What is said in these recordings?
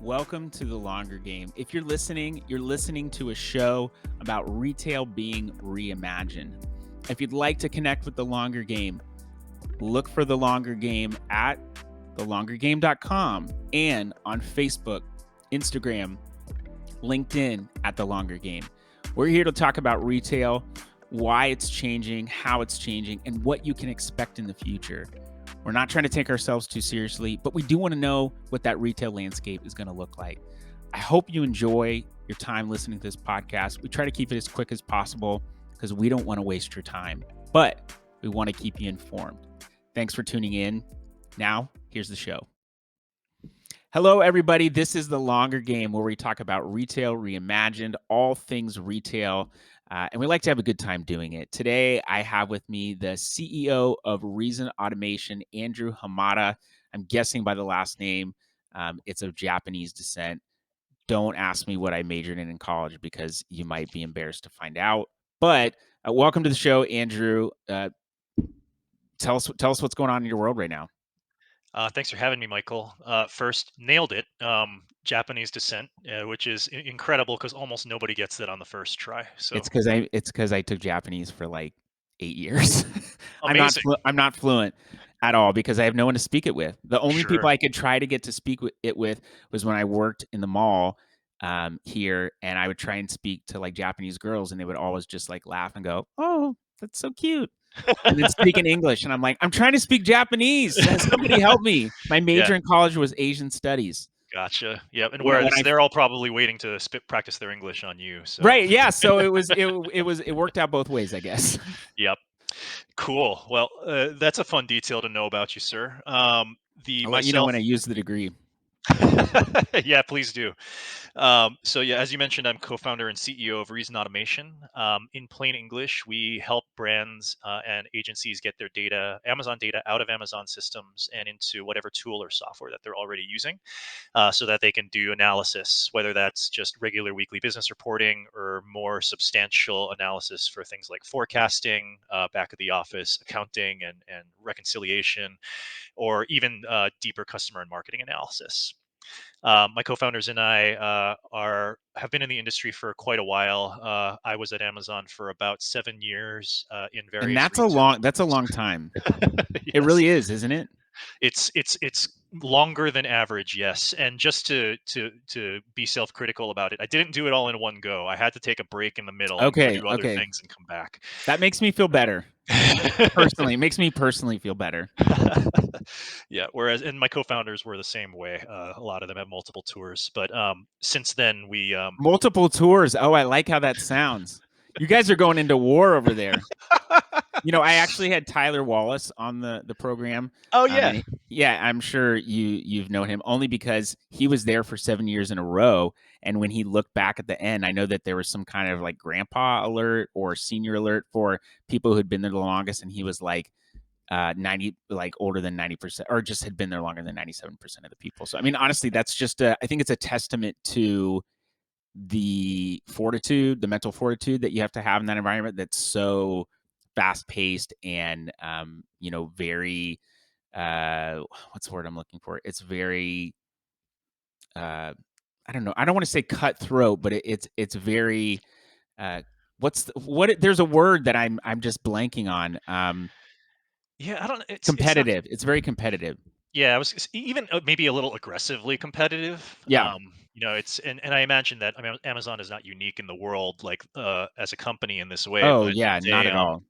Welcome to The Longer Game. If you're listening to a show about retail being reimagined. If you'd like to connect with The Longer Game, look for The Longer Game at thelongergame.com and on Facebook, Instagram, LinkedIn at The Longer Game. We're here to talk about retail, why it's changing, how it's changing, and what you can expect in the future. We're not trying to take ourselves too seriously, but we do want to know what that retail landscape is going to look like. I hope you enjoy your time listening to this podcast. We try to keep it as quick as possible because we don't want to waste your time, but we want to keep you informed. Thanks for tuning in. Now, here's the show. Hello, everybody. This is The Longer Game, where we talk about retail reimagined, all things retail. And we like to have a good time doing it. Today, I have with me the CEO of Reason Automation, Andrew Hamada. I'm guessing by the last name, it's of Japanese descent. Don't ask me what I majored in college because you might be embarrassed to find out. But welcome to the show, Andrew. Tell us what's going on in your world right now. Thanks for having me, Michael. First, nailed it. Japanese descent, which is incredible because almost nobody gets that on the first try. So It's because I took Japanese for like 8 years. amazing. I'm not fluent at all because I have no one to speak it with. The only Sure. people I could try to get to speak it with was when I worked in the mall here, and I would try and speak to like Japanese girls, and they would always just like laugh and go, "Oh, that's so cute," and then speak in English, and I'm like, "I'm trying to speak Japanese. Somebody help me." My Yeah, major in college was Asian studies. gotcha. Yep. And When whereas I they're all probably waiting to practice their English on you. So, Right, yeah. So it worked out both ways, I guess. yep. Cool. Well, that's a fun detail to know about you, sir. The I'll let you know myself. when I use the degree. Yeah, please do. So yeah, as you mentioned, I'm co-founder and CEO of Reason Automation. In plain English, we help brands and agencies get their data, Amazon data, out of Amazon systems and into whatever tool or software that they're already using, so that they can do analysis, whether that's just regular weekly business reporting or more substantial analysis for things like forecasting, back of the office accounting and reconciliation, or even deeper customer and marketing analysis. My co-founders and I have been in the industry for quite a while. I was at Amazon for about 7 years in And various retail that's a roles. long time. It Yes, really is, isn't it? it's longer than average. Yes, and just to be self-critical about it, I didn't do it all in one go. I had to take a break in the middle and go Okay, do other okay. things and come back. That makes me feel better. Personally, it makes me personally feel better. Yeah, whereas and my co-founders were the same way. A lot of them have multiple tours, but since then we Multiple tours. Oh, I like how that sounds. You guys are going into war over there. You know, I actually had Tyler Wallace on the program. Oh yeah. Yeah, I'm sure you've known him only because he was there for 7 years in a row, and when he looked back at the end, I know that there was some kind of like grandpa alert or senior alert for people who'd been there the longest, and he was like 90, like older than 90%, or just had been there longer than 97% of the people. So I mean, honestly, that's just I think it's a testament to the mental fortitude that you have to have in that environment that's so fast paced and very what's the word I'm looking for? It's very uh I don't know. I don't want to say cutthroat, but it's very uh there's a word that I'm just blanking on. Yeah, I don't it's not. Competitive. It's very competitive. Yeah, I was even maybe a little aggressively competitive. Yeah. It's and I imagine that, I mean, Amazon is not unique in the world, like, as a company in this way, Oh yeah, not at all.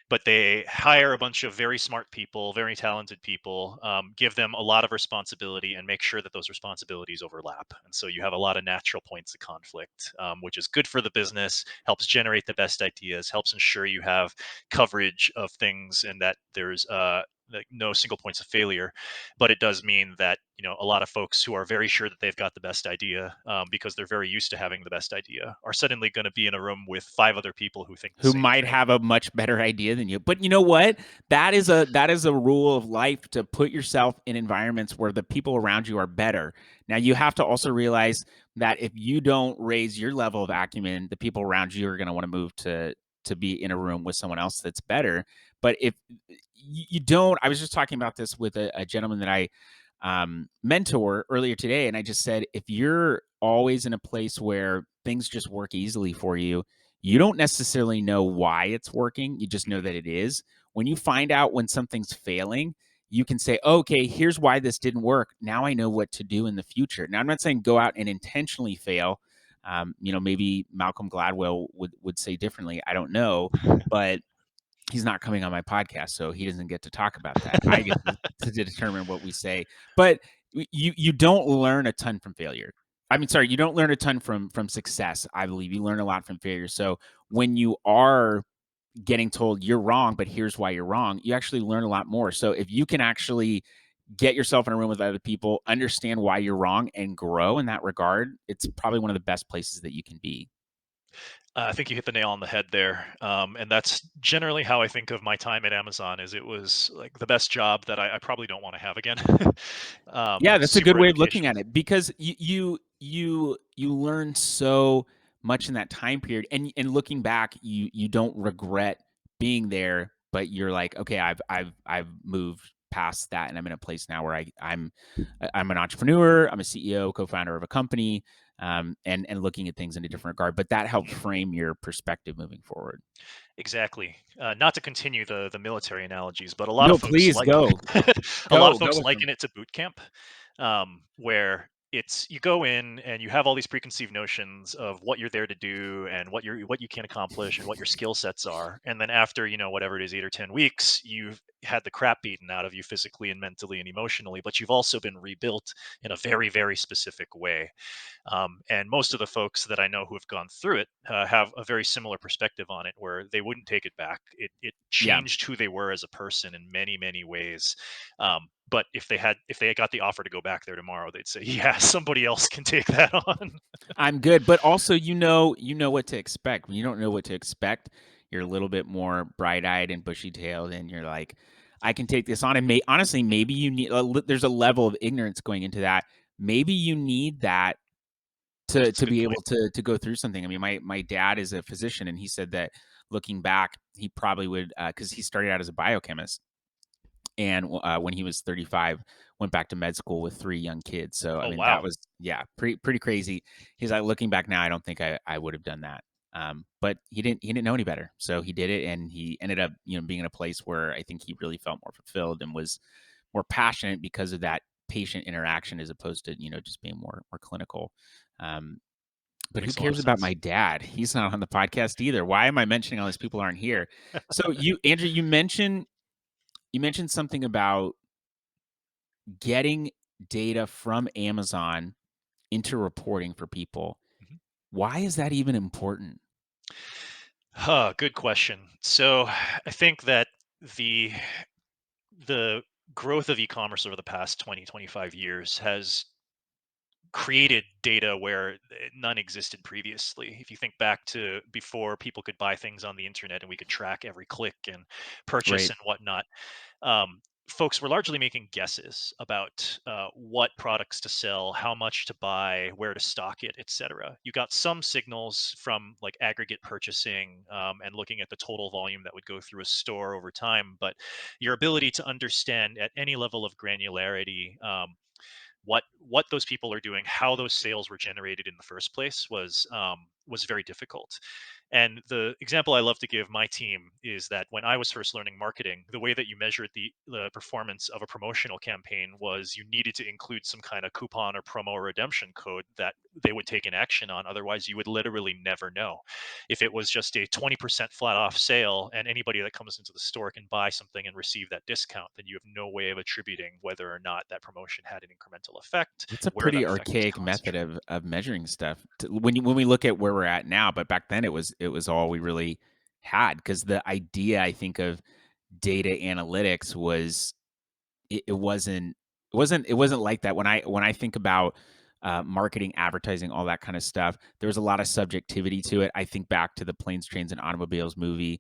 but they hire a bunch of very smart people, very talented people, give them a lot of responsibility, and make sure that those responsibilities overlap. And so you have a lot of natural points of conflict, which is good for the business, helps generate the best ideas, helps ensure you have coverage of things, and that there's like no single points of failure. But it does mean that, a lot of folks who are very sure that they've got the best idea, because they're very used to having the best idea, are suddenly going to be in a room with five other people who think the Who same might thing. have a much better idea than you. But you know what? That is a rule of life, to put yourself in environments where the people around you are better. Now you have to also realize that if you don't raise your level of acumen, the people around you are going to want to move to be in a room with someone else that's better. But if you don't, I was just talking about this with a gentleman that mentor earlier today, and I just said, if you're always in a place where things just work easily for you, you don't necessarily know why it's working. You just know that it is. When you find out when something's failing, you can say, okay, here's why this didn't work. Now I know what to do in the future. Now, I'm not saying go out and intentionally fail. Maybe Malcolm Gladwell would say differently. I don't know, but he's not coming on my podcast, so he doesn't get to talk about that. I get to determine what we say. But you don't learn a ton from failure. I mean, sorry, you don't learn a ton from success. I believe you learn a lot from failure. So when you are getting told you're wrong, but here's why you're wrong, you actually learn a lot more. So if you can actually get yourself in a room with other people, understand why you're wrong, and grow in that regard, it's probably one of the best places that you can be. I think you hit the nail on the head there, and that's generally how I think of my time at Amazon. Is it was like the best job that I probably don't want to have again. Yeah, that's a good Super way of looking at educational. it because you learn so much in that time period, and looking back, you don't regret being there, but you're like, okay, I've moved past that, and I'm in a place now where I'm an entrepreneur, I'm a CEO, co-founder of a company, and looking at things in a different regard. But that helps frame your perspective moving forward. Exactly. Not to continue the military analogies, but a lot of No, folks please like go, a lot go, of go folks with them. liken it to boot camp, where it's you go in and you have all these preconceived notions of what you're there to do and what you can accomplish and what your skill sets are, and then after whatever it is 8 or 10 weeks, you've had the crap beaten out of you physically and mentally and emotionally, but you've also been rebuilt in a very very specific way. And most of the folks that I know who have gone through it have a very similar perspective on it, where they wouldn't take it back. It Yeah, changed who they were as a person in many, many ways. But if they got the offer to go back there tomorrow, they'd say, "Yeah, somebody else can take that on." I'm good, but also you know what to expect. When you don't know what to expect, you're a little bit more bright-eyed and bushy-tailed, and you're like, "I can take this on." And honestly, maybe you need there's a level of ignorance going into that. Maybe you need that to That's a to good be point. able to go through something. I mean, my dad is a physician, and he said that looking back, he probably would because he started out as a biochemist, and when he was 35, went back to med school with 3 young kids. So I Oh mean, wow, that was, yeah, pretty crazy. He's like, looking back now, I don't think I would have done that. But he didn't know any better, so he did it, and he ended up being in a place where I think he really felt more fulfilled and was more passionate because of that patient interaction as opposed to just being more clinical. Um, but who makes a lot of cares about sense. my dad? He's not on the podcast either. Why am I mentioning all these people aren't here? So Andrew, you mentioned something about getting data from Amazon into reporting for people. Mhm. Why is that even important? Huh, good question. So I think that the the growth of e-commerce over the past 20, 25 years has created data where none existed previously. If you think back to before people could buy things on the internet and we could track every click and purchase Right. and whatnot, um, folks were largely making guesses about what products to sell, how much to buy, where to stock it, etc. You got some signals from like aggregate purchasing and looking at the total volume that would go through a store over time, but your ability to understand at any level of granularity what those people are doing, how those sales were generated in the first place was very difficult. And the example I love to give my team is that when I was first learning marketing, the way that you measured the performance of a promotional campaign was you needed to include some kind of coupon or promo or redemption code that they would take an action on. Otherwise, you would literally never know. If it was just a 20% flat off sale and anybody that comes into the store can buy something and receive that discount, then you have no way of attributing whether or not that promotion had an incremental effect, That's a where that pretty effect was archaic method concentrated. of measuring stuff. When we look at where we're at now, but back then it was all we really had, because the idea, I think, of data analytics was it wasn't like that. When I think about marketing, advertising, all that kind of stuff, there was a lot of subjectivity to it. I think back to the Planes, Trains, and Automobiles movie,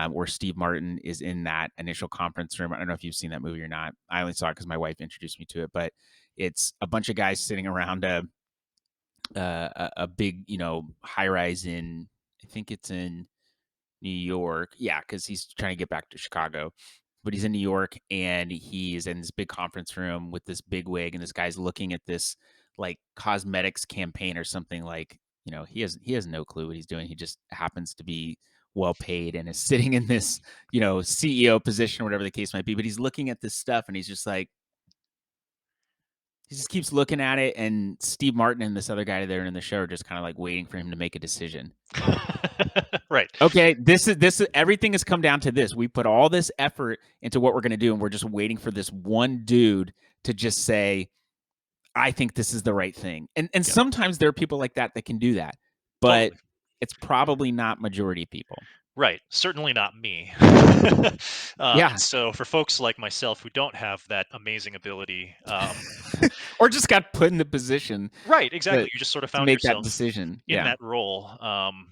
where Steve Martin is in that initial conference room. I don't know if you've seen that movie or not. I only saw it because my wife introduced me to it, but it's a bunch of guys sitting around a big high rise in, I think it's in New York. Yeah, because he's trying to get back to Chicago, but he's in New York and he's in this big conference room with this big wig, and this guy's looking at this like cosmetics campaign or something. Like, he has no clue what he's doing. He just happens to be well paid and is sitting in this, CEO position or whatever the case might be. But he's looking at this stuff and he's just like, he just keeps looking at it. And Steve Martin and this other guy there in the show are just kind of like waiting for him to make a decision. Right. Okay, this is everything has come down to this. We put all this effort into what we're going to do, and we're just waiting for this one dude to just say, "I think this is the right thing." And Yep. sometimes there are people like that that can do that, but Totally. it's probably not majority of people. Right. Certainly not me. And Yeah, so for folks like myself who don't have that amazing ability, or just got put in the position right, to exactly. You just sort of to found make that yourself decision. in Yeah, that role,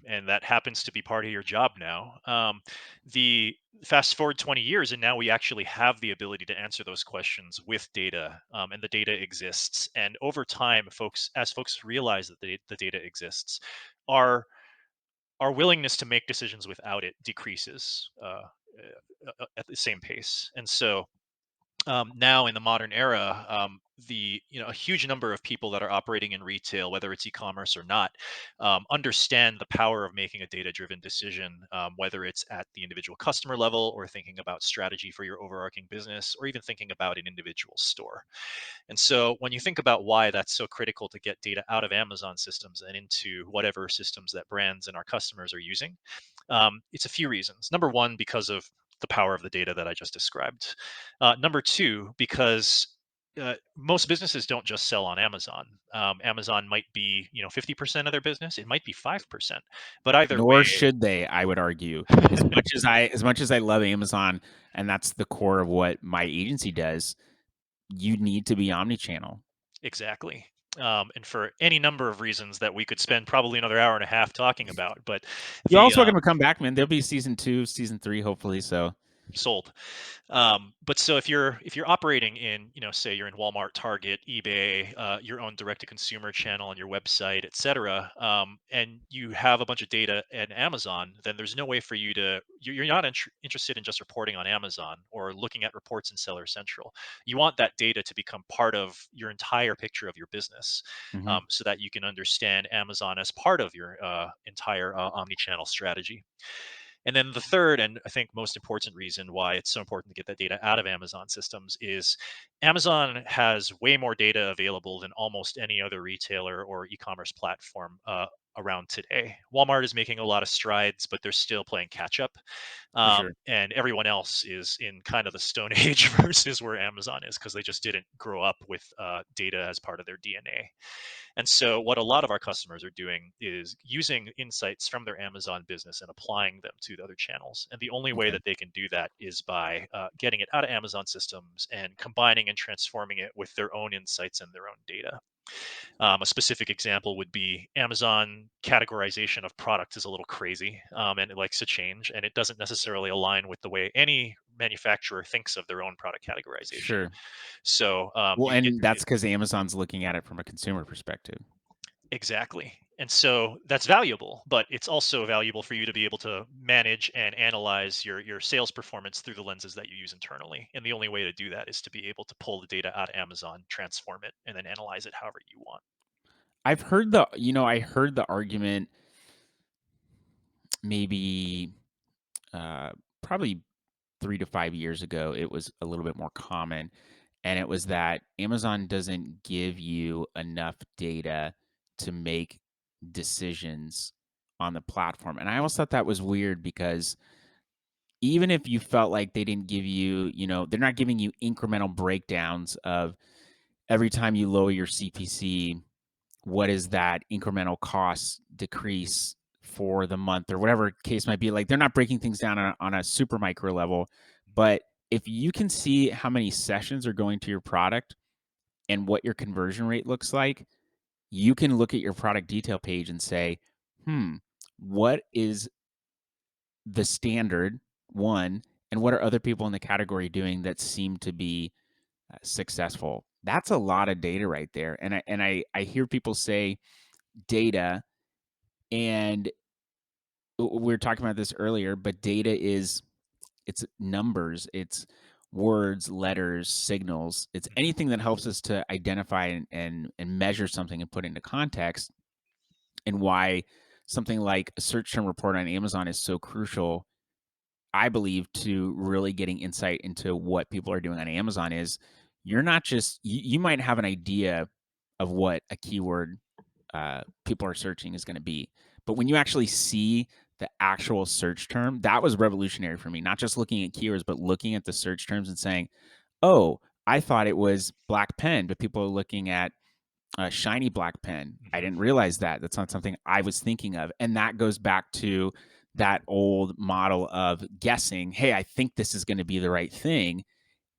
and that happens to be part of your job now. The fast forward 20 years, and now we actually have the ability to answer those questions with data, and the data exists. And over time, as folks realize that the data exists, our our willingness to make decisions without it decreases at the same pace. And so now in the modern era, the a huge number of people that are operating in retail, whether it's e-commerce or not, understand the power of making a data-driven decision, whether it's at the individual customer level or thinking about strategy for your overarching business, or even thinking about an individual store. And so when you think about why that's so critical to get data out of Amazon systems and into whatever systems that brands and our customers are using, it's a few reasons. Number one, because of the power of the data that I just described. Number two, because most businesses don't just sell on Amazon. Amazon might be 50% of their business. It might be 5%, but either nor way, should they. I would argue, as much as I love Amazon, and that's the core of what my agency does. You need to be omni-channel. exactly. And for any number of reasons that we could spend probably another hour and a half talking about, but You're the also welcome to come back, man. There'll be season 2, season 3, hopefully, so sold. But so if you're operating in, say you're in Walmart, Target, eBay, your own direct to consumer channel on your website, etc., and you have a bunch of data in Amazon, then there's no way for you to you're not interested in just reporting on Amazon or looking at reports in Seller Central. You want that data to become part of your entire picture of your business, mhm, so that you can understand Amazon as part of your entire omni-channel strategy. And then the third, and I think most important reason why it's so important to get that data out of Amazon systems is Amazon has way more data available than almost any other retailer or e-commerce platform around today. Walmart is making a lot of strides, but they're still playing catch up. for sure. And everyone else is in kind of the Stone Age versus where Amazon is, because they just didn't grow up with data as part of their DNA. And so, what a lot of our customers are doing is using insights from their Amazon business and applying them to the other channels. And the only way Okay, that they can do that is by getting it out of Amazon systems and combining and transforming it with their own insights and their own data. A specific example would be Amazon categorization of products is a little crazy, and it likes to change, and it doesn't necessarily align with the way any manufacturer thinks of their own product categorization. sure. So Well, you get and your that's data. because Amazon's looking at it from a consumer perspective. Exactly. And so that's valuable, but it's also valuable for you to be able to manage and analyze your sales performance through the lenses that you use internally. And the only way to do that is to be able to pull the data out of Amazon, transform it, and then analyze it however you want. I heard the argument maybe, uh, probably 3 to 5 years ago. It was a little bit more common, and it was that Amazon doesn't give you enough data to make decisions on the platform, and I always thought that was weird because even if you felt like they didn't give you, they're not giving you incremental breakdowns of every time you lower your CPC, what is that incremental cost decrease for the month or whatever case might be. Like, they're not breaking things down on a super micro level, but if you can see how many sessions are going to your product and what your conversion rate looks like, you can look at your product detail page and say, what is the standard one, and what are other people in the category doing that seem to be successful? That's a lot of data right there. And I hear people say data, and we were talking about this earlier, but data is it's numbers, it's words, letters, signals. It's Mhm. anything that helps us to identify and measure something and put it into context, and why something like a search term report on Amazon is so crucial, I believe, to really getting insight into what people are doing on Amazon is you're not just you might have an idea of what a keyword people are searching is going to be. But when you actually see the actual search term, that was revolutionary for me. Not just looking at keywords, but looking at the search terms and saying, "Oh, I thought it was black pen, but people are looking at a shiny black pen. I Mhm. didn't realize that. That's not something I was thinking of." And that goes back to that old model of guessing. Hey, I think this is going to be the right thing,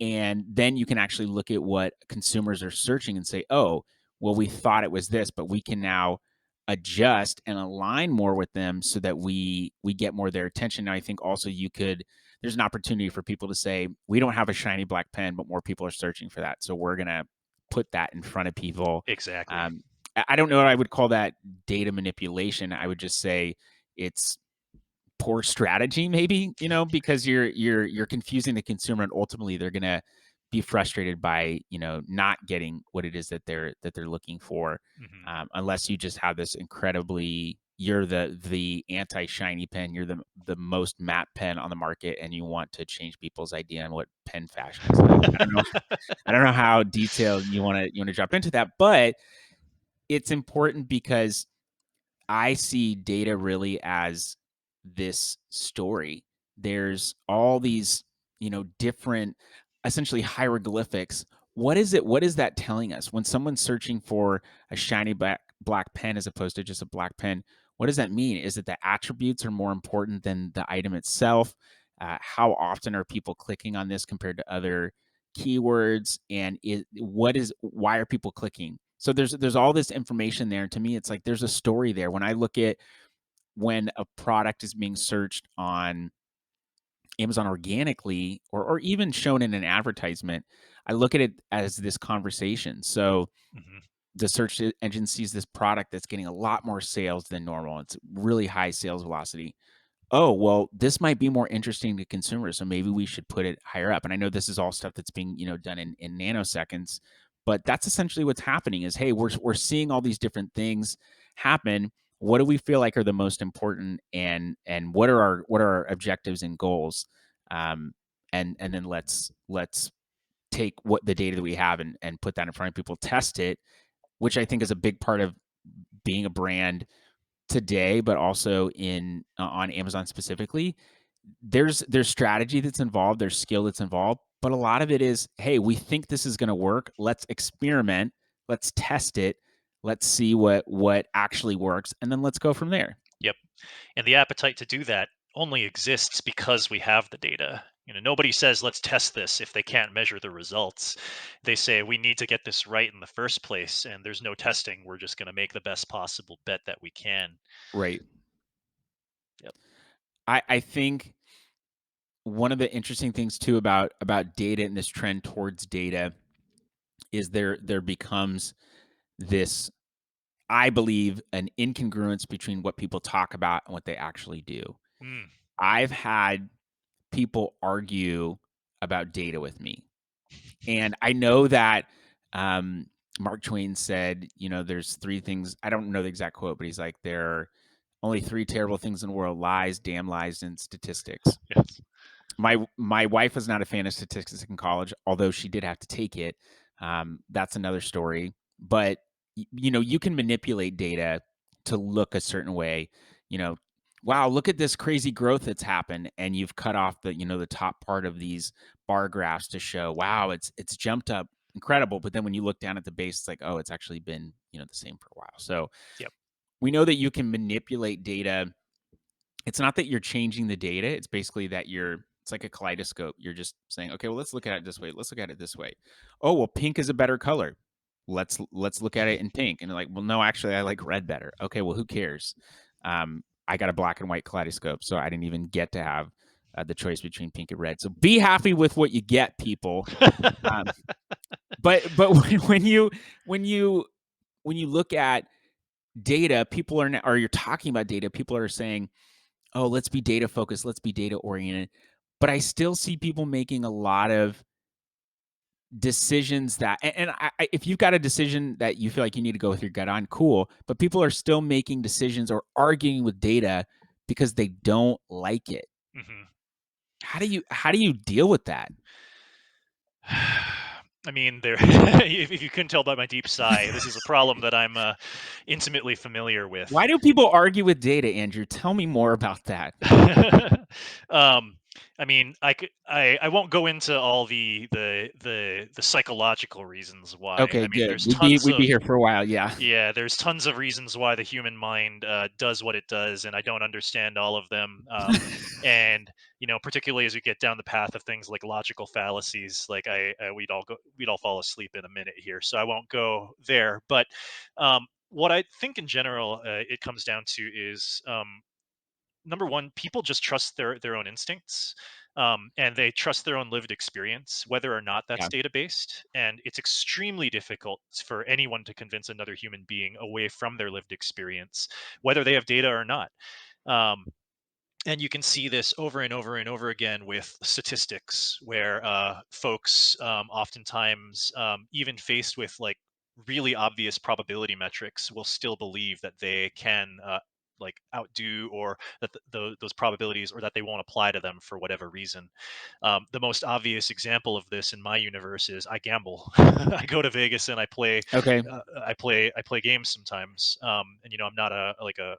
and then you can actually look at what consumers are searching and say, oh, well, we thought it was this, but we can now adjust and align more with them so that we get more of their attention. Now, I think also there's an opportunity for people to say, we don't have a shiny black pen, but more people are searching for that. So we're going to put that in front of people. Exactly. I don't know what I would call that data manipulation. I would just say it's poor strategy, maybe, because you're confusing the consumer, and ultimately they're gonna be frustrated by not getting what it is that they're looking for, Mhm. unless you just have this incredibly you're the anti shiny pen, you're the most matte pen on the market, and you want to change people's idea on what pen fashion is. I don't know. I don't know how detailed you want to drop into that, but it's important because I see data really as this story. There's all these, different, essentially hieroglyphics. What is it? What is that telling us when someone's searching for a shiny black pen as opposed to just a black pen? What does that mean? Is it the attributes are more important than the item itself? How often are people clicking on this compared to other keywords? And why are people clicking? So there's all this information there. To me, it's like there's a story there. When I look at when a product is being searched on Amazon organically, or even shown in an advertisement, I look at it as this conversation. So Mhm. the search engine sees this product that's getting a lot more sales than normal. It's really high sales velocity. Oh, well, this might be more interesting to consumers, so maybe we should put it higher up. And I know this is all stuff that's being, done in nanoseconds, but that's essentially what's happening is, hey, we're seeing all these different things happen. What do we feel like are the most important, and what are our objectives and goals? Um, and then let's take what the data that we have and put that in front of people, test it, which I think is a big part of being a brand today, but also in on Amazon specifically. There's strategy that's involved, there's skill that's involved, but a lot of it is, hey, we think this is going to work. Let's experiment, let's test it, let's see what actually works, and then let's go from there. Yep. And the appetite to do that only exists because we have the data. Nobody says let's test this if they can't measure the results. They say we need to get this right in the first place, and there's no testing. We're just going to make the best possible bet that we can. Right. Yep. I think one of the interesting things too about data and this trend towards data is there becomes this, I believe, an incongruence between what people talk about and what they actually do. Mm. I've had people argue about data with me. And I know that um, Mark Twain said, there's three things. I don't know the exact quote, but he's like, there are only three terrible things in the world: lies, damn lies, and statistics. Yes. My wife was not a fan of statistics in college, although she did have to take it. That's another story. But you can manipulate data to look a certain way. You know, wow, look at this crazy growth that's happened, and you've cut off the top part of these bar graphs to show, wow, it's jumped up incredible. But then when you look down at the base, it's like, oh, it's actually been the same for a while. So Yep. we know that you can manipulate data. It's not that you're changing the data, it's basically that it's like a kaleidoscope. You're just saying, "Okay, well, let's look at it this way. Let's look at it this way. Oh, well, pink is a better color. Let's look at it in pink." And they're like, "Well, no, actually, I like red better." Okay, well, who cares? I got a black and white kaleidoscope, so I didn't even get to have the choice between pink and red. So be happy with what you get, people. Um, but when you when you look at data, people or you're talking about data, people are saying, oh, let's be data focused, let's be data oriented. but I still see people making a lot of decisions that, and if you've got a decision that you feel like you need to go with your gut on, cool. But people are still making decisions or arguing with data because they don't like it. Hmm. How do you deal with that? I mean, there. If you couldn't tell by my deep sigh, this is a problem that I'm intimately familiar with. Why do people argue with data, Andrew? Tell me more about that. um, I mean, I won't go into all the psychological reasons why. Okay, I mean, good. there's We'd be tons we'd be of here for a while. Yeah. yeah, there's tons of reasons why the human mind does what it does, and I don't understand all of them. And particularly as we get down the path of things like logical fallacies, like we'd all fall asleep in a minute here, so I won't go there. But what I think in general it comes down to is number one, people just trust their own instincts, and they trust their own lived experience, whether or not that's Yeah. data based. And it's extremely difficult for anyone to convince another human being away from their lived experience, whether they have data or not. Um, and you can see this over and over and over again with statistics where folks oftentimes even faced with like really obvious probability metrics will still believe that they can like outdo or that those probabilities or that they won't apply to them for whatever reason. The most obvious example of this in my universe is I gamble. I go to Vegas and Okay. I play games sometimes, and I'm not a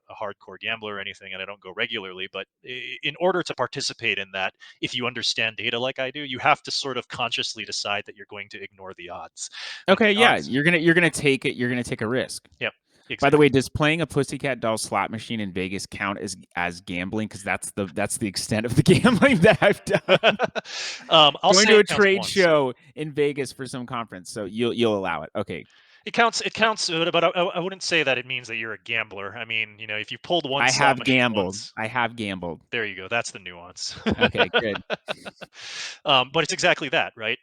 hardcore gambler or anything, and I don't go regularly. But in order to participate in that, if you understand data like I do, you have to sort of consciously decide that you're going to ignore the odds. When Okay, the yeah. odds, You're gonna take it. You're gonna take a risk. yep, By the way, exactly. does playing a Pussycat Doll slot machine in Vegas count as gambling? Because that's the extent of the gambling that I've done. I'll Going say to a it counts trade once. show in Vegas for some conference, so you'll allow it. Okay. It counts. It counts, but I wouldn't say that it means that you're a gambler. I mean, if you pulled one I slot have machine gambled. once, I have gambled. there you go. That's the nuance. Okay, good. But it's exactly that, right?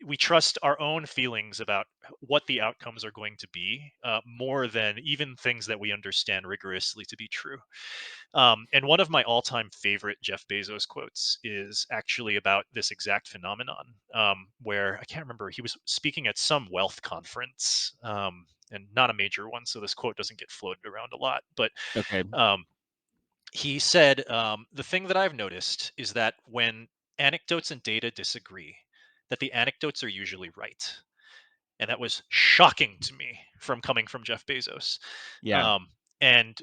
We trust our own feelings about what the outcomes are going to be more than even things that we understand rigorously to be true. And one of my all-time favorite Jeff Bezos quotes is actually about this exact phenomenon, where I can't remember. He was speaking at some wealth conference, and not a major one, so this quote doesn't get floated around a lot. But Okay. um, he said, the thing that I've noticed is that when anecdotes and data disagree, that the anecdotes are usually right. And that was shocking to me from coming from Jeff Bezos. Yeah. Um, and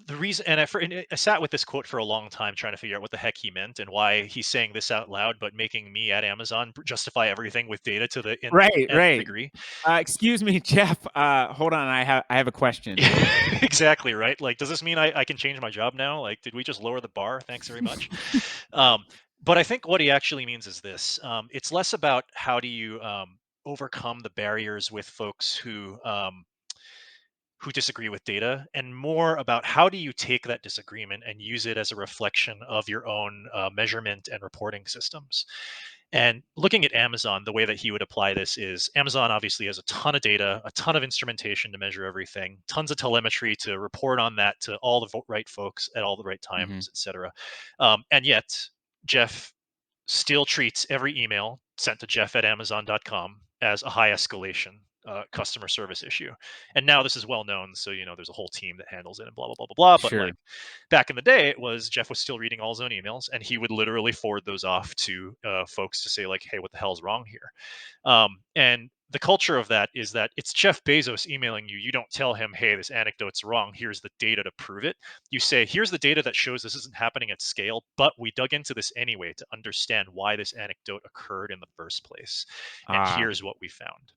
the reason, and I sat with this quote for a long time trying to figure out what the heck he meant and why he's saying this out loud, but making me at Amazon justify everything with data to the Right, nth right. degree. Excuse me, Jeff. Hold on. I have a question. Exactly, right? Like, does this mean I can change my job now? Like, did we just lower the bar? Thanks very much. Um, but I think what he actually means is this: it's less about how do you overcome the barriers with folks who disagree with data, and more about how do you take that disagreement and use it as a reflection of your own measurement and reporting systems. And looking at Amazon, the way that he would apply this is Amazon obviously has a ton of data, a ton of instrumentation to measure everything, tons of telemetry to report on that to all the right folks at all the right Mhm. times, etc. And yet, Jeff still treats every email sent to Jeff at Amazon.com as a high escalation customer service issue. And now this is well known. So, there's a whole team that handles it and blah, blah, blah, blah, blah. But like Sure. back in the day, it was Jeff was still reading all his own emails and he would literally forward those off to folks to say, like, hey, what the hell's wrong here? And the culture of that is that it's Jeff Bezos emailing you. You don't tell him, hey, this anecdote's wrong. Here's the data to prove it. You say, here's the data that shows this isn't happening at scale, but we dug into this anyway to understand why this anecdote occurred in the first place. And Ah, here's what we found.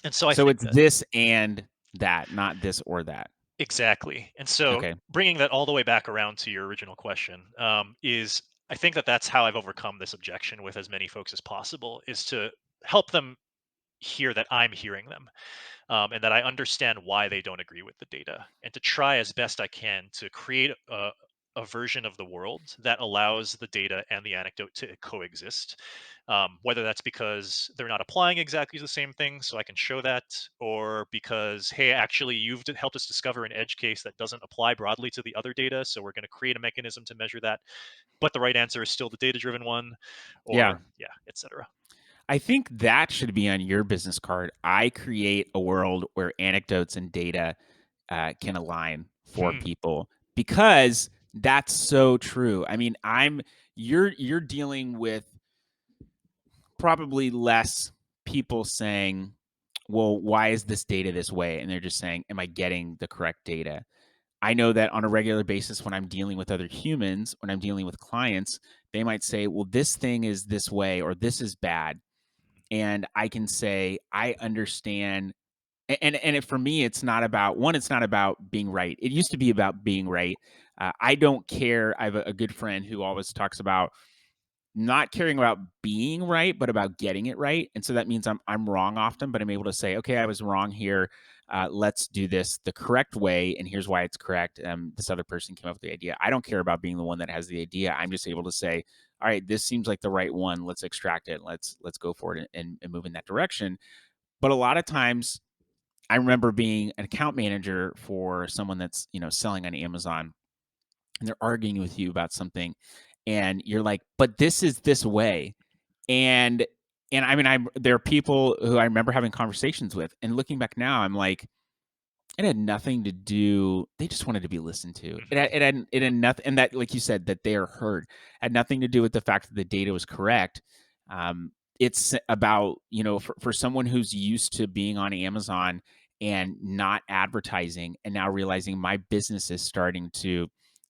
And so I so think it's that this and that, not this or that. exactly. And so Okay. bringing that all the way back around to your original question is I think that that's how I've overcome this objection with as many folks as possible is to help them hear that I'm hearing them and that I understand why they don't agree with the data, and to try as best I can to create a version of the world that allows the data and the anecdote to coexist. Whether that's because they're not applying exactly the same thing, so I can show that, or because, hey, actually, you've helped us discover an edge case that doesn't apply broadly to the other data, so we're going to create a mechanism to measure that, but the right answer is still the data driven one, Yeah. or yeah, etc. I think that should be on your business card. I create a world where anecdotes and data can align for Hmm. people because that's so true. I mean, you're dealing with probably less people saying, "Well, why is this data this way?" And they're just saying, "Am I getting the correct data?" I know that on a regular basis when I'm dealing with other humans, when I'm dealing with clients, they might say, "Well, this thing is this way or this is bad." And I can say, "I understand." For me, it's not about one. It's not about being right. It used to be about being right. I don't care. I have a good friend who always talks about not caring about being right, but about getting it right. And so that means I'm wrong often, but I'm able to say, okay, I was wrong here. Let's do this the correct way, and here's why it's correct. This other person came up with the idea. I don't care about being the one that has the idea. I'm just able to say, all right, this seems like the right one. Let's extract it. Let's go for it and move in that direction. But a lot of times, I remember being an account manager for someone that's selling on Amazon, and they're arguing with you about something, and you're like, but this is this way, and I mean, there are people who I remember having conversations with, and looking back now, I'm like, it had nothing to do. They just wanted to be listened to. Hmm. It had nothing, and that, like you said, that they are heard, had nothing to do with the fact that the data was correct. It's about for someone who's used to being on Amazon and not advertising, and now realizing my business is starting to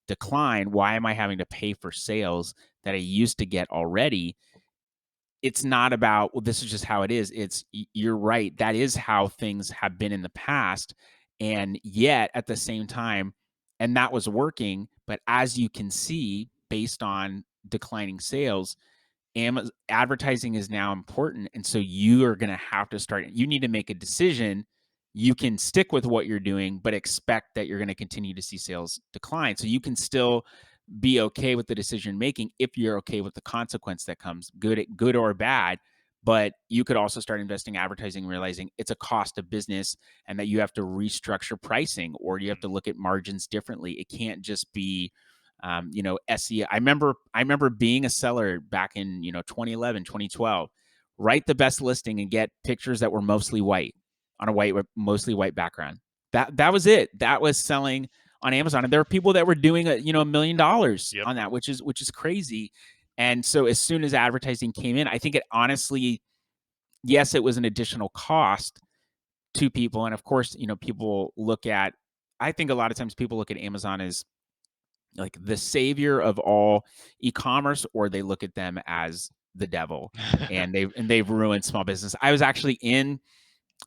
decline. Why am I having to pay for sales that I used to get already? It's not about, well, this is just how it is. You're right. That is how things have been in the past. And yet at the same time, and that was working. But as you can see, based on declining sales, advertising is now important. And so you are going to have to start, you need to make a decision. You can stick with what you're doing, but expect that you're going to continue to see sales decline. So you can still be okay with the decision making if you're okay with the consequence that comes, good or bad. But you could also start investing advertising, realizing it's a cost of business and that you have to restructure pricing or you have to look at margins differently. It can't just be SEO. I remember being a seller back in 2011, 2012. Write the best listing and get pictures that were mostly white on a mostly white background. That was it. That was selling on Amazon, and there are people that were doing $1 million Yep. on that, which is crazy. And so as soon as advertising came in, I think it honestly, yes, it was an additional cost to people, and of course, people look at. I think a lot of times people look at Amazon as like the savior of all e-commerce, or they look at them as the devil, and they've ruined small business. I was actually in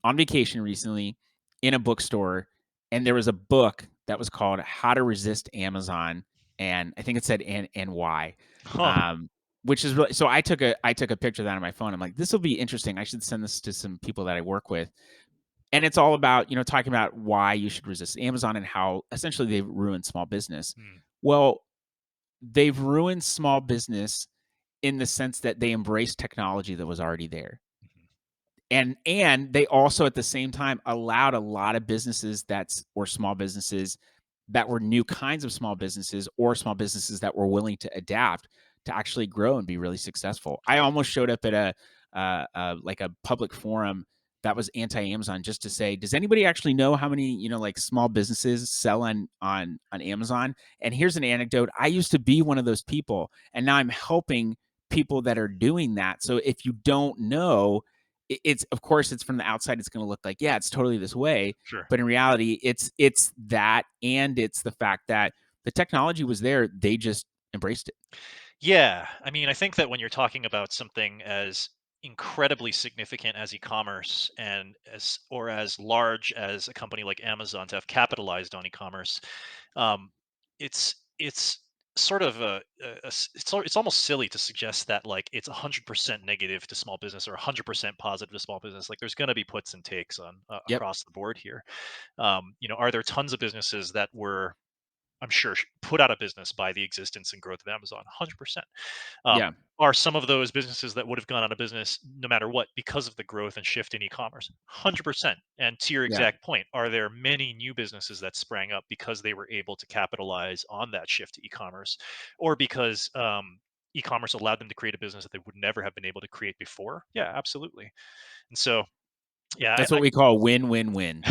on vacation recently in a bookstore, and there was a book that was called How to Resist Amazon, and I think it said and why. Huh. Um, which is really, so I took a picture of that on my phone. I'm like, this will be interesting. I should send this to some people that I work with. And it's all about, talking about why you should resist Amazon and how essentially they've ruined small business. Hmm. Well, they've ruined small business in the sense that they embrace technology that was already there. Mhm. And they also at the same time allowed a lot of businesses or small businesses that were new kinds of small businesses or small businesses that were willing to adapt to actually grow and be really successful. I almost showed up at like a public forum that was anti-Amazon just to say, does anybody actually know how many like small businesses sell on Amazon? And here's an anecdote: I used to be one of those people, and now I'm helping people that are doing that. So if you don't know, it's, of course, it's from the outside, it's going to look like, yeah, it's totally this way, Sure. but in reality, it's that, and it's the fact that the technology was there, they just embraced it. Yeah, I mean, I think that when you're talking about something as incredibly significant as e-commerce and as large as a company like Amazon to have capitalized on e-commerce, um, it's sort of it's almost silly to suggest that like it's 100% negative to small business or 100% positive to small business. Like there's going to be puts and takes on Yep. across the board here. Are there tons of businesses that were I'm sure, put out of business by the existence and growth of Amazon. 100%. Yeah. Are some of those businesses that would have gone out of business no matter what because of the growth and shift in e-commerce? 100%. And to your Yeah. exact point, are there many new businesses that sprang up because they were able to capitalize on that shift to e-commerce, or because e-commerce allowed them to create a business that they would never have been able to create before? Yeah, absolutely. And so, yeah, That's what we call win, win, win.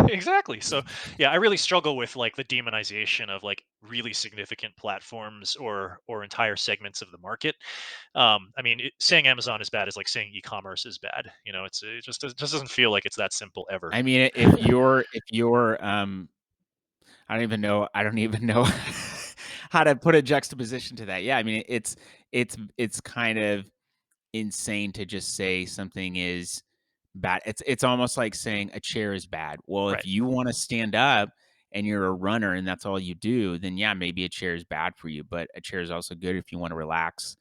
exactly. So, yeah, I really struggle with like the demonization of like really significant platforms or entire segments of the market. I mean, saying Amazon is bad is like saying e-commerce is bad. You know, it just doesn't feel like it's that simple ever. I mean, if you're I don't even know how to put a juxtaposition to that. Yeah, I mean, it's kind of insane to just say something is bad. It's almost like saying a chair is bad. Well, if Right. you want to stand up and you're a runner and that's all you do, then yeah, maybe a chair is bad for you, but a chair is also good if you want to relax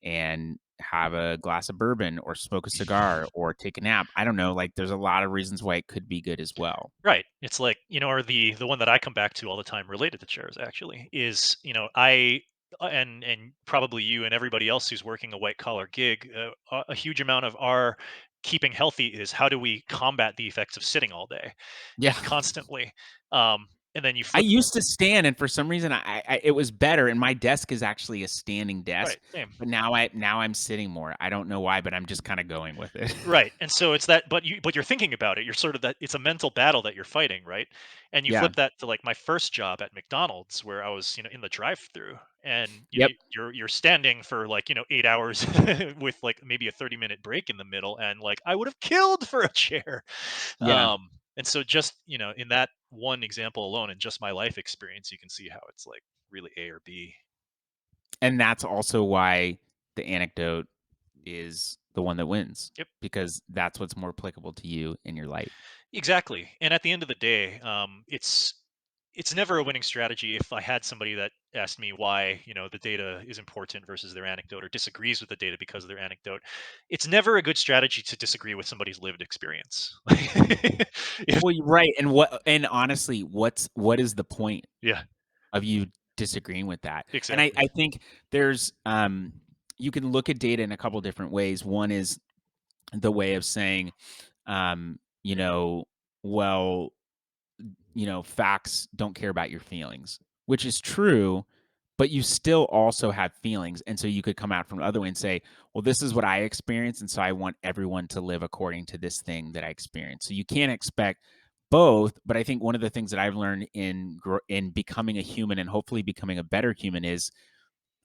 and have a glass of bourbon or smoke a cigar or take a nap. I don't know, like there's a lot of reasons why it could be good as well. Right. It's like, or the one that I come back to all the time related to chairs actually is, I and probably you and everybody else who's working a white collar gig, a huge amount of our keeping healthy is how do we combat the effects of sitting all day Yeah. and constantly. And then you I flip. used to stand, and for some reason, I it was better. And my desk is actually a standing desk, Right, same. but now I'm sitting more. I don't know why, but I'm just kind of going with it. Right, and so it's that, but you're thinking about it. You're sort of that. It's a mental battle that you're fighting, right? And you Yeah. flip that to like my first job at McDonald's, where I was, in the drive-through, and Yep. you're standing for like 8 hours with like maybe a 30-minute break in the middle, and like I would have killed for a chair. Yeah. And so just in that one example alone, and just my life experience, you can see how it's like really A or B. And that's also why the anecdote is the one that wins, Yep. because that's what's more applicable to you in your life. Exactly. And at the end of the day, it's never a winning strategy if I had somebody that asked me why, the data is important versus their anecdote, or disagrees with the data because of their anecdote. It's never a good strategy to disagree with somebody's lived experience. If Well, you're right. And honestly, what is the point Yeah, of you disagreeing with that? And I, exactly. I think there's you can look at data in a couple different ways. One is the way of saying, um, you know, well, facts don't care about your feelings, which is true, but you still also have feelings. And so you could come out from the other way and say, well, this is what I experienced. And so I want everyone to live according to this thing that I experienced. So you can't expect both. But I think one of the things that I've learned in becoming a human and hopefully becoming a better human is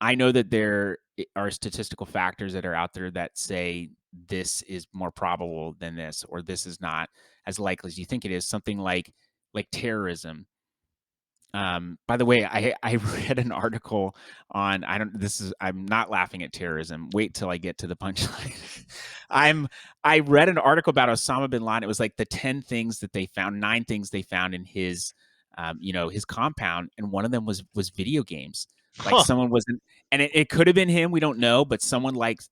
I know that there are statistical factors that are out there that say this is more probable than this, or this is not as likely as you think it is. Something like terrorism. By the way, I read an article on I don't this is I'm not laughing at terrorism. Wait till I get to the punchline. I'm I read an article about Osama bin Laden. It was like the 10 things that they found, 9 things they found in his his compound, and one of them was video games. Like Huh. someone wasn't, and it could have been him, we don't know, but someone liked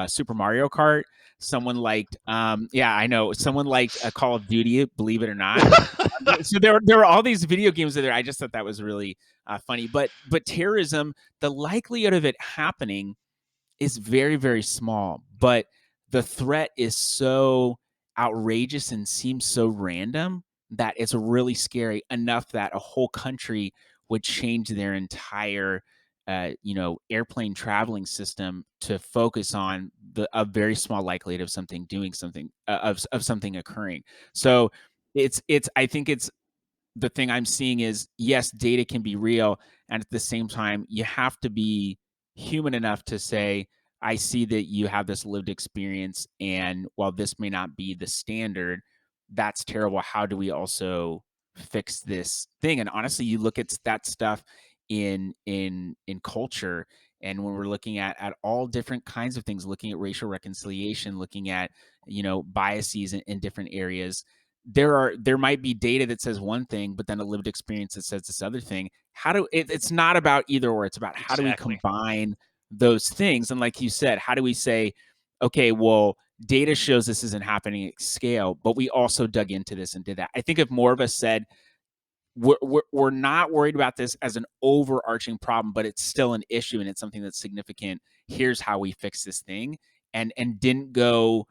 Super Mario Kart, someone liked yeah, I know, someone liked Call of Duty, believe it or not. So there were all these video games in there. I just thought that was really funny. But terrorism, the likelihood of it happening is very, very small, but the threat is so outrageous and seems so random that it's really scary enough that a whole country would change their entire airplane traveling system to focus on a very small likelihood of something doing something of something occurring. So it's I think it's the thing I'm seeing is yes, data can be real. And at the same time, you have to be human enough to say, I see that you have this lived experience. And while this may not be the standard, that's terrible. How do we also fix this thing? And honestly, you look at that stuff in culture. And when we're looking at all different kinds of things, looking at racial reconciliation, looking at, biases in different areas, there might be data that says one thing, but then a lived experience that says this other thing. It's not about either or. It's about how do we Exactly. combine those things? And like you said, how do we say, okay, well, data shows this isn't happening at scale, but we also dug into this and did that. I think if more of us said, we're not worried about this as an overarching problem, but it's still an issue and it's something that's significant. Here's how we fix this thing, and didn't go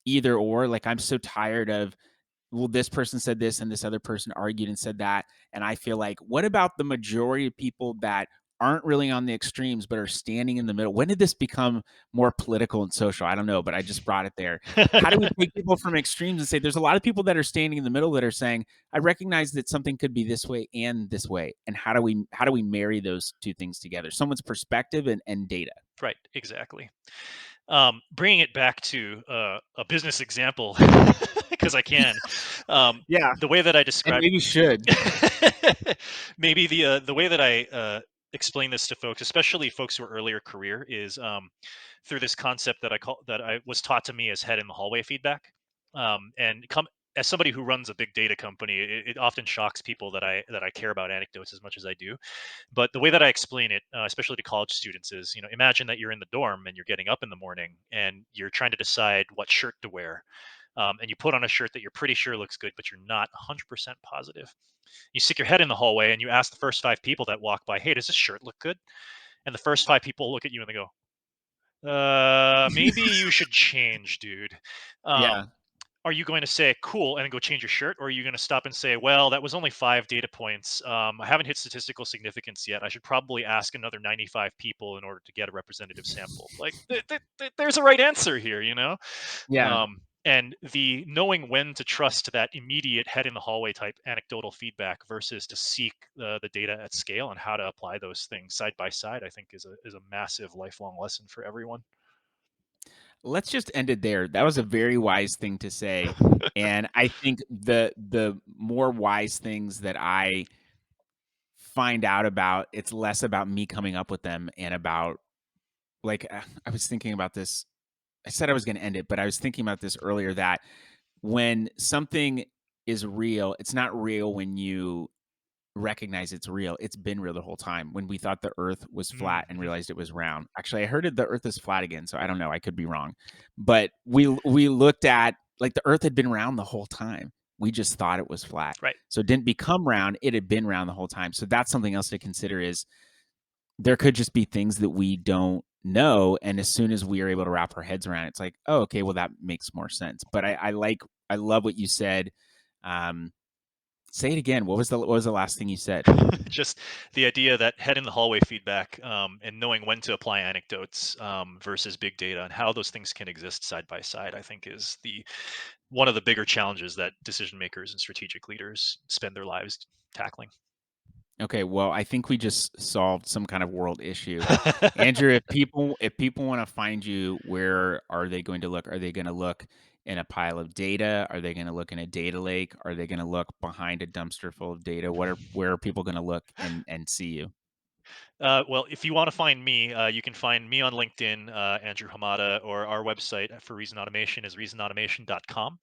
either or. Like, I'm so tired of, well, this person said this and this other person argued and said that. And I feel like, what about the majority of people that aren't really on the extremes, but are standing in the middle? When did this become more political and social? I don't know, but I just brought it there. How do we take people from extremes and say, there's a lot of people that are standing in the middle that are saying, I recognize that something could be this way and this way. And how do we marry those two things together? Someone's perspective and data. Right, exactly. Bringing it back to a business example, because I can. Yeah. The way that I And describe maybe should. maybe the way that I explain this to folks, especially folks who are earlier career, is through this concept that I was taught to me as head in the hallway feedback. And come as somebody who runs a big data company, it often shocks people that I care about anecdotes as much as I do. But the way that I explain it, especially to college students, is, imagine that you're in the dorm and you're getting up in the morning and you're trying to decide what shirt to wear. And you put on a shirt that you're pretty sure looks good, but you're not 100% positive. You stick your head in the hallway and you ask the first 5 people that walk by, "Hey, does this shirt look good?" And the first 5 people look at you and they go, maybe you should change, dude. Yeah. Are you going to say cool and then go change your shirt, or are you going to stop and say, well, that was only 5 data points, I haven't hit statistical significance yet, I should probably ask another 95 people in order to get a representative sample? Like, there's a right answer here, Yeah. and the knowing when to trust that immediate head in the hallway type anecdotal feedback versus to seek the data at scale and how to apply those things side by side, I think is a massive lifelong lesson for everyone. Let's just end it there. That was a very wise thing to say. And I think the more wise things that I find out about, it's less about me coming up with them and about, like, I was thinking about this. I said I was going to end it, but I was thinking about this earlier, that when something is real, it's not real when you recognize it's real. It's been real the whole time. When we thought the earth was flat and Mhm. realized it was round. Actually, I heard the earth is flat again, so I don't know, I could be wrong. But we looked at, like, the earth had been round the whole time. We just thought it was flat. Right. So it didn't become round, it had been round the whole time. So that's something else to consider, is there could just be things that we don't know, and as soon as we are able to wrap our heads around it, it's like, oh, okay, well, that makes more sense. But I love what you said. Um, Say it again. What was the last thing you said? Just the idea that head in the hallway feedback, and knowing when to apply anecdotes versus big data and how those things can exist side by side, I think is the one of the bigger challenges that decision makers and strategic leaders spend their lives tackling. Okay, well, I think we just solved some kind of world issue. Andrew, if people want to find you, where are they going to look? Are they going to look in a pile of data? Are they going to look in a data lake? Are they going to look behind a dumpster full of data? Where are people going to look and see you? Well, if you want to find me, you can find me on LinkedIn, Andrew Hamada, or our website for Reason Automation is reasonautomation.com.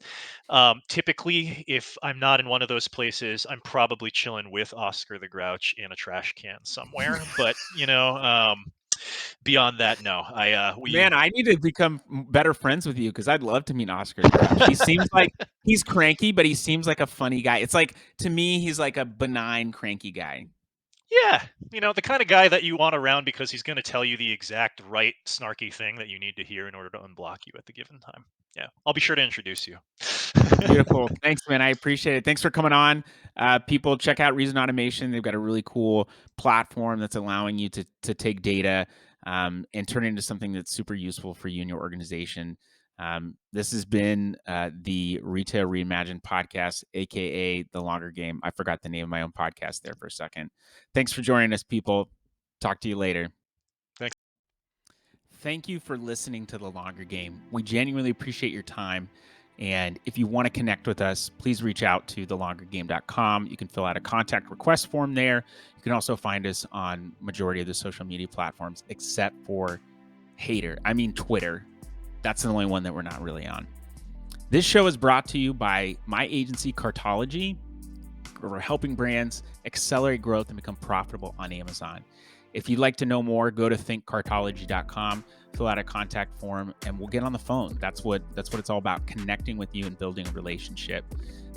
Typically, if I'm not in one of those places, I'm probably chilling with Oscar the Grouch in a trash can somewhere. But beyond that, no. Man, I need to become better friends with you, because I'd love to meet Oscar the Grouch. He seems like he's cranky, but he seems like a funny guy. It's like, to me, he's like a benign, cranky guy. Yeah, the kind of guy that you want around because he's going to tell you the exact right snarky thing that you need to hear in order to unblock you at the given time. Yeah, I'll be sure to introduce you. Beautiful. Thanks, man. I appreciate it. Thanks for coming on. People, check out Reason Automation. They've got a really cool platform that's allowing you to take data, and turn it into something that's super useful for you and your organization. This has been the Retail Reimagined podcast, aka The Longer Game. I forgot the name of my own podcast there for a second. Thanks for joining us, people. Talk to you later. Thanks. Thank you for listening to The Longer Game. We genuinely appreciate your time. And if you want to connect with us, please reach out to thelongergame.com. You can fill out a contact request form there. You can also find us on majority of the social media platforms, except for Twitter. That's the only one that we're not really on. This show is brought to you by my agency, Cartology, where we're helping brands accelerate growth and become profitable on Amazon. If you'd like to know more, go to thinkcartology.com, fill out a contact form, and we'll get on the phone. That's what it's all about, connecting with you and building a relationship.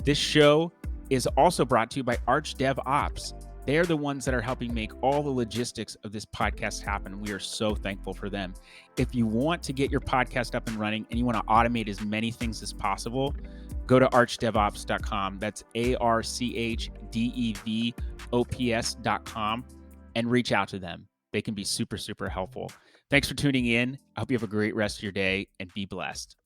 This show is also brought to you by Arch DevOps. They are the ones that are helping make all the logistics of this podcast happen. We are so thankful for them. If you want to get your podcast up and running and you want to automate as many things as possible, go to archdevops.com. That's ARCHDEVOPS.com and reach out to them. They can be super, super helpful. Thanks for tuning in. I hope you have a great rest of your day and be blessed.